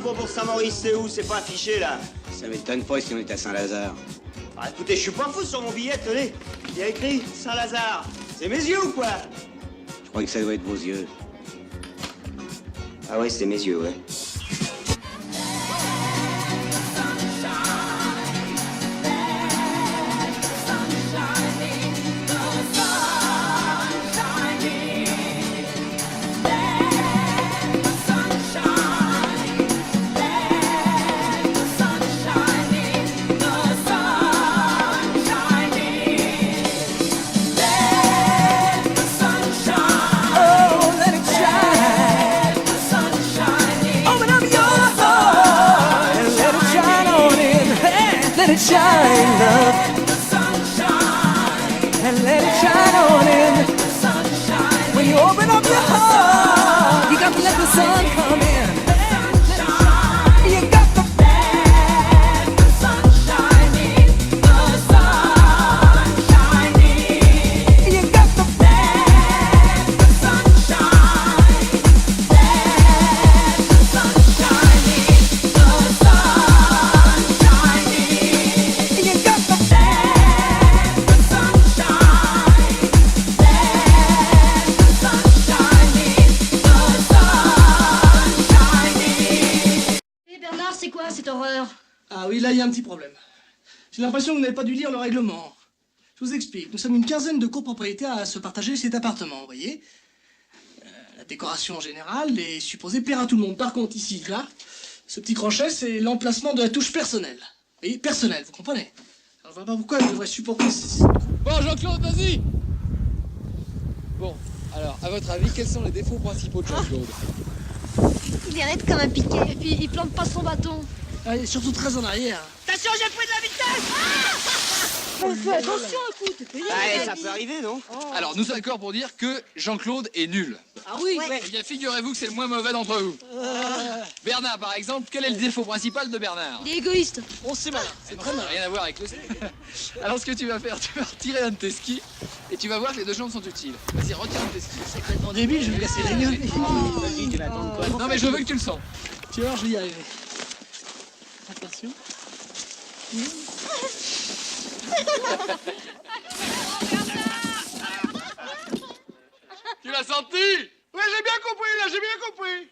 Bourg-Saint-Maurice, c'est où? C'est pas affiché, là. Ça m'étonne pas si on est à Saint-Lazare. Ah, écoutez, je suis pas fou sur mon billet, tenez. Il y a écrit Saint-Lazare. C'est mes yeux ou quoi? Je crois que ça doit être vos yeux. Ah ouais, c'est mes yeux, ouais. Shine, love, and let it shine on in. When you open up your heart, you got to let the sun come in. You got to let the sun shining, the sun shining. You got to let the sun shine, let the sun shining, the sun shining. You got to let the sun shine, let the sun shining, the sun shining. Eh Bernard, c'est quoi cette horreur? Ah oui, là, il y a un petit problème. J'ai l'impression que vous n'avez pas dû lire le règlement. Je vous explique. Nous sommes une quinzaine de copropriétaires à se partager cet appartement, vous voyez. La décoration en général est supposée plaire à tout le monde. Par contre, ici, là, ce petit crochet, c'est l'emplacement de la touche personnelle. Vous voyez, personnelle, vous comprenez? Alors, je vois pas pourquoi je devrais supporter... Bon, Jean-Claude, vas-y. Bon, alors, à votre avis, quels sont les défauts principaux de Jean-Claude? Il est raide comme un piquet. Et puis il plante pas son bâton. Ah, et surtout très en arrière. Attention, j'ai pris de la vitesse. Fais attention, écoute, t'es payé. Ouais, ça peut arriver, non? Alors, nous sommes d'accord pour dire que Jean-Claude est nul. Ah oui, Ouais. Eh bien, figurez-vous que c'est le moins mauvais d'entre vous. Bernard, par exemple, quel est le défaut principal de Bernard? Il est égoïste. on sait malin. C'est très malin. Rien à voir avec le ski. Alors, ce que tu vas faire, tu vas retirer un de tes skis et tu vas voir que les deux jambes sont utiles. Vas-y, retire un de tes skis. C'est complètement débile, je vais me casser la gueule. Vas-y, tu vas attendre quoi? Non, mais je veux que tu le sens. Tu vas voir, je vais y arriver. Attention. Tu l'as senti? Ouais, j'ai bien compris, là, j'ai bien compris.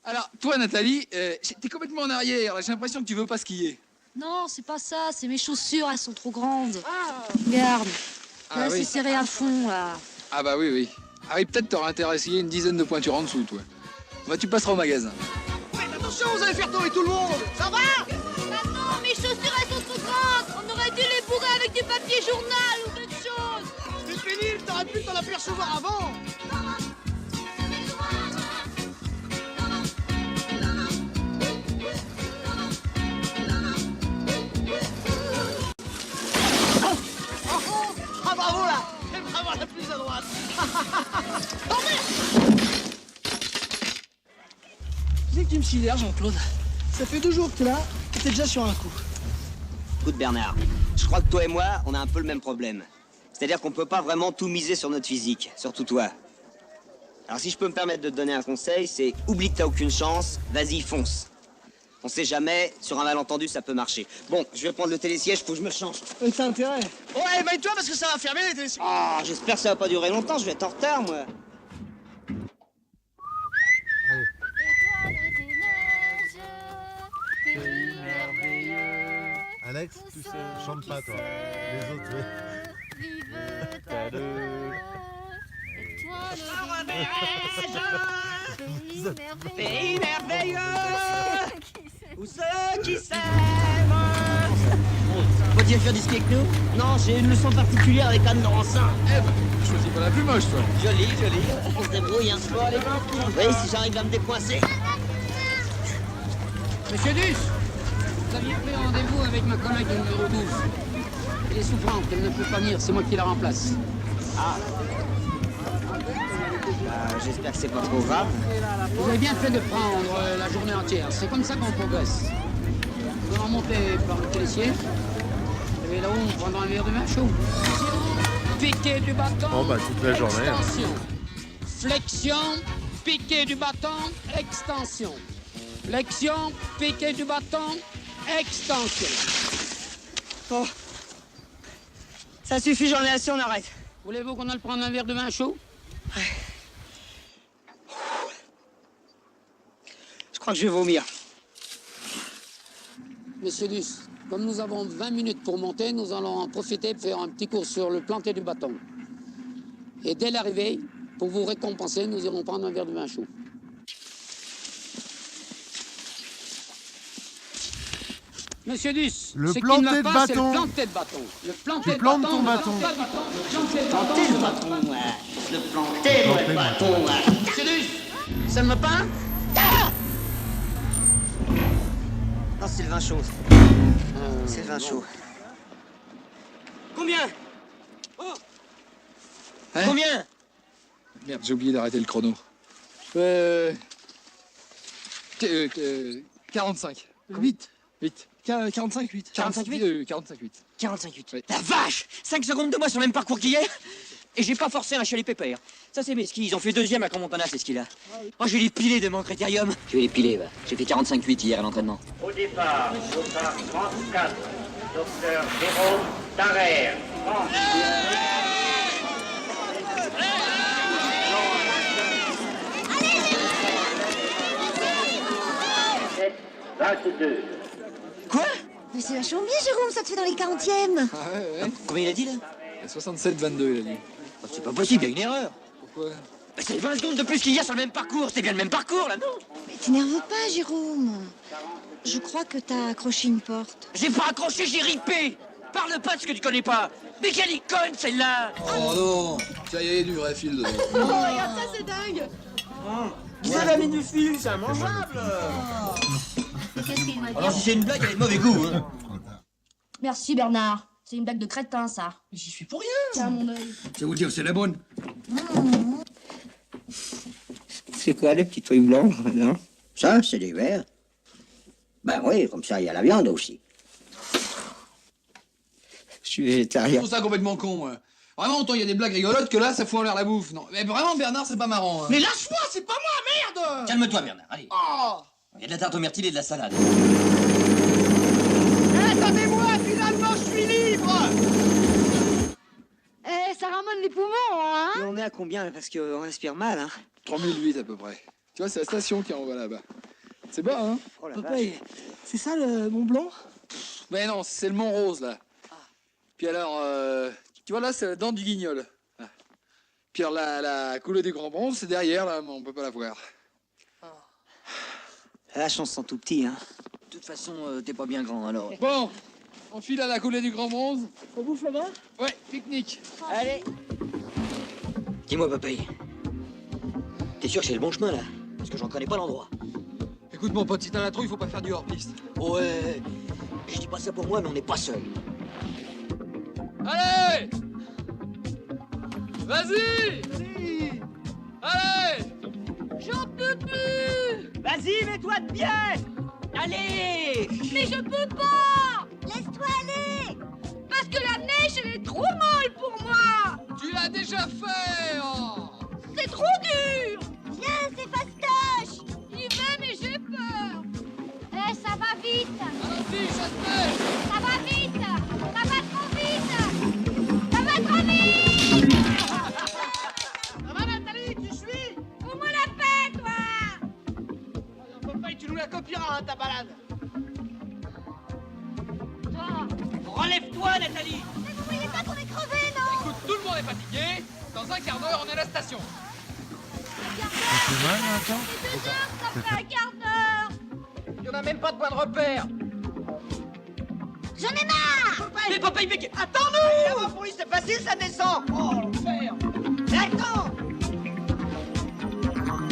Alors, toi, Nathalie, t'es complètement en arrière. J'ai l'impression que tu veux pas skier. Non, c'est pas ça, c'est mes chaussures, elles sont trop grandes. Regarde. Ah Là, oui. c'est serré à fond, là. Ah bah oui, oui. Ah oui, peut-être t'auras intérêt à essayer une dizaine de pointures en dessous, toi. Bah, tu passeras au magasin. Attention, vous allez faire tomber tout le monde. Ça va? Maman, mes chaussures, elles sont trop grandes. On aurait dû les bourrer avec du papier journal ou quelque chose. C'est pénible, t'aurais pu t'en apercevoir avant. Ah bravo là! C'est vraiment la plus à droite! Tu sais que tu me sidères, Jean-Claude. Ça fait 2 jours que t'es là, et t'es déjà sur un coup. Écoute, Bernard, je crois que toi et moi, on a un peu le même problème. C'est-à-dire qu'on peut pas vraiment tout miser sur notre physique, surtout toi. Alors si je peux me permettre de te donner un conseil, c'est oublie que t'as aucune chance, vas-y, fonce. On sait jamais, sur un malentendu, ça peut marcher. Bon, je vais prendre le télésiège, faut que je me change. T'as intérêt. Ouais, maille-toi parce que ça va fermer les télésièges. Ah, j'espère que ça va pas durer longtemps, je vais être en retard, moi. Alex, tu sais, chante pas toi. Les autres, oui. Pays merveilleux, où ceux qui s'aiment. Faut dire faire du ski avec nous? Non, j'ai une leçon particulière avec Anne Laurencin. Eh ben, choisis pas la plus moche, toi. Joli, joli. On se débrouille, hein. Bon, allez, oui, si j'arrive à me décoincer. Monsieur Duss, vous aviez pris rendez-vous avec ma collègue numéro 12. Elle est souffrante, elle ne peut pas venir, c'est moi qui la remplace. Ah. J'espère que c'est pas trop grave. Vous avez bien fait de prendre la journée entière, c'est comme ça qu'on progresse. Nous allons monter par le télésiège, et là-haut on prendra un verre de vin chaud. Piqué du bâton, Bon, bah, toute la journée, hein. extension. Flexion, piqué du bâton, extension. Flexion, piqué du bâton, extension. Bon. Ça suffit, j'en ai assez, on arrête. Voulez-vous qu'on aille prendre un verre de vin chaud? Je crois que je vais vomir. Monsieur Luce, comme nous avons 20 minutes pour monter, nous allons en profiter pour faire un petit cours sur le planter du bâton. Et dès l'arrivée, pour vous récompenser, nous irons prendre un verre de vin chaud. Monsieur Luce, Le ce qui planter ne va de pas, c'est le bâton. planter de bâton. Le planter Tu de plantes bâton, ton ne va bâton. pas le bâton. Le planter de Planter le bâton. bâton, ouais. Le planter, moi, le bâton, ouais. Monsieur Luce, ça ne me pas? Non, c'est le vin chaud. C'est le vin chaud. Combien? Oh! Hein? Combien? Merde, j'ai oublié d'arrêter le chrono. 45. 8. 8. 45, 8. 45-8. 45-8. Oui. La vache! 5 secondes de moi sur le même parcours qu'hier? Et j'ai pas forcé un chalet pépère. Ça, c'est mes skis. Ils ont fait deuxième à Crans-Montana, ces skis-là. Oh, je vais les piler de mon critérium. Je vais les piler, va. J'ai fait 45-8 hier à l'entraînement. Au départ, chauffard 34, docteur Jérôme Tarrer. 22. Quoi? Mais c'est vachement bien, Jérôme, ça te fait dans les 40e. Ah ouais, ouais. Combien il a dit, là? 67-22, il a dit. Oh, c'est pas possible, il y a une erreur. Pourquoi? Bah, c'est 20 secondes de plus qu'hier sur le même parcours. C'était bien le même parcours, là, non? Mais t'énerve pas, Jérôme. Je crois que t'as accroché une porte. J'ai pas accroché, j'ai ripé. Parle pas de ce que tu connais pas. Mais quelle icône, celle-là! Oh non! Ça y est, du vrai fil dedans. Oh, regarde ça, c'est dingue. Qui a mis du fil? C'est immangeable! Qu'est-ce qu'il m'a Alors, si c'est une blague, elle est de mauvais goût, hein. Merci, Bernard. C'est une blague de crétin, ça. J'y suis pour rien. Tiens, mon œil. Ça vous dire, c'est la bonne. C'est quoi les petits trucs blancs, non? Ça, c'est des verres. Ben oui, comme ça, il y a la viande aussi. Je suis Je végétarien. trouve ça complètement con, moi. Vraiment, autant il y a des blagues rigolotes que là, ça fout en l'air la bouffe. Non, mais vraiment, Bernard, c'est pas marrant. Hein. Mais lâche-moi, c'est pas moi, merde. Calme-toi, Bernard, allez. Oh. Il y a de la tarte aux myrtilles et de la salade. Attendez-moi, finalement, je suis libre. Eh, ça ramène les poumons, hein. Et on est à combien, là? Parce qu'on respire mal, hein. 3008 à peu près. Tu vois, c'est la station qui est en bas là-bas. C'est bas, hein? Oh la Papa, vache. c'est ça le Mont Blanc? Mais non, c'est le Mont Rose, là. Puis alors, tu vois, là, c'est la dent du Guignol. Ah. Puis alors, la coulée du Grand Bronze, c'est derrière, là, mais on peut pas la voir. La chance sont tout petits, hein. De toute façon, t'es pas bien grand, alors. Bon, on file à la coulée du Grand Bronze. On bouffe là-bas? Ouais, pique-nique. Allez. Dis-moi, Popeye. T'es sûr que c'est le bon chemin, là? Parce que j'en connais pas l'endroit. Écoute, mon pote, si t'as la trouille, il faut pas faire du hors-piste. Ouais. Je dis pas ça pour moi, mais on n'est pas seul. Allez! Vas-y! Allez! J'en peux plus. Vas-y, mets-toi de pied. Allez. Mais je peux pas. Laisse-toi aller. Parce que la neige, elle est trop molle pour moi. Tu l'as déjà fait! Oh. C'est trop dur. Viens, c'est fastoche. J'y vais, mais j'ai peur. Eh, ça va vite. Allons-y, ça te fait! Ça va vite. Ça va trop vite. Ça va trop vite. Ça va, Nathalie, tu suis? Fous-moi la paix, toi. Papa, tu nous la copieras, hein, ta balade. Toi. Relève-toi, Nathalie. Mais vous voyez pas qu'on est crevés, non? Écoute, tout le monde est fatigué. Dans un quart d'heure, on est à la station. Ça fait mal, attends. C'est 2 heures, ça fait un quart d'heure. Il y en a même pas de point de repère. J'en ai marre. Mais Popeye, mais... Attends-nous. La police, c'est facile, ça descend. Oh, l'enfer. Attends.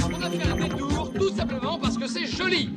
On a fait un détour, tout simplement parce que c'est joli.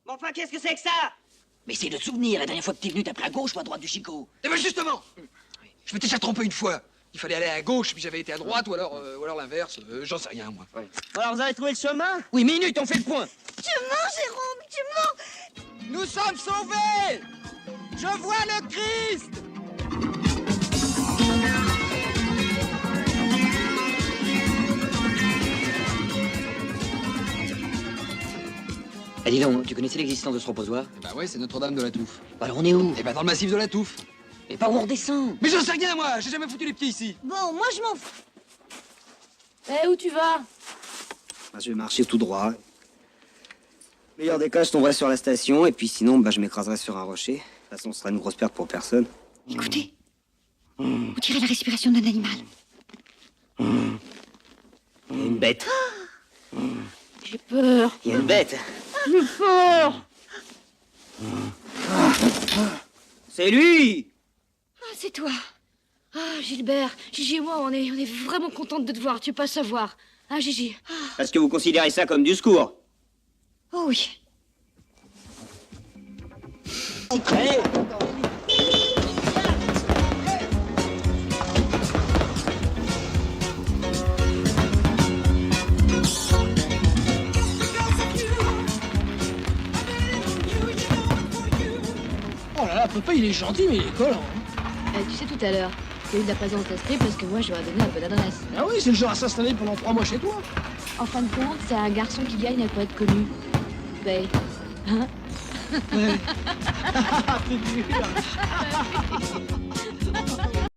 Mais enfin, qu'est-ce que c'est que ça? Mais c'est le souvenir, la dernière fois que t'es venu, t'as pris à gauche ou à droite du Chico? Eh ben justement, je m'étais déjà trompé une fois. Il fallait aller à gauche, puis j'avais été à droite, ou alors l'inverse. J'en sais rien, moi. Alors, vous avez trouvé le chemin? Oui, minute, on fait le point. Tu mens, Jérôme, tu mens. Nous sommes sauvés. Je vois le Christ. Eh, dis donc, tu connaissais l'existence de ce reposoir? Bah ouais, c'est Notre-Dame de la Touffe. Bah alors on est où? Eh bah dans le massif de la Touffe. Mais par où on redescend? Mais j'en sais rien, moi. J'ai jamais foutu les pieds ici. Bon, moi je m'en fous. Eh, où tu vas? Bah, je vais marcher tout droit. Meilleur des cas, je tomberai sur la station, et puis sinon, bah, je m'écraserai sur un rocher. De toute façon, ce sera une grosse perte pour personne. Écoutez, on dirait la respiration d'un animal. Il y a une bête. J'ai peur. Il y a une bête. J'ai peur. C'est lui! Ah, c'est toi. Ah, Gilbert, Gigi et moi, on est vraiment contentes de te voir. Tu peux pas savoir. Hein, Gigi? Parce que vous considérez ça comme du secours. Oh oui. Allez! Oh là là, papa, il est gentil, mais il est collant. Tu sais, tout à l'heure, il y a eu de la présence d'esprit parce que moi, je leur ai donné un peu d'adresse. Ah oui, c'est le genre à s'installer pendant 3 mois chez toi. En fin de compte, c'est un garçon qui gagne à pas être connu. Ben, hein? Ouais. T'es dur.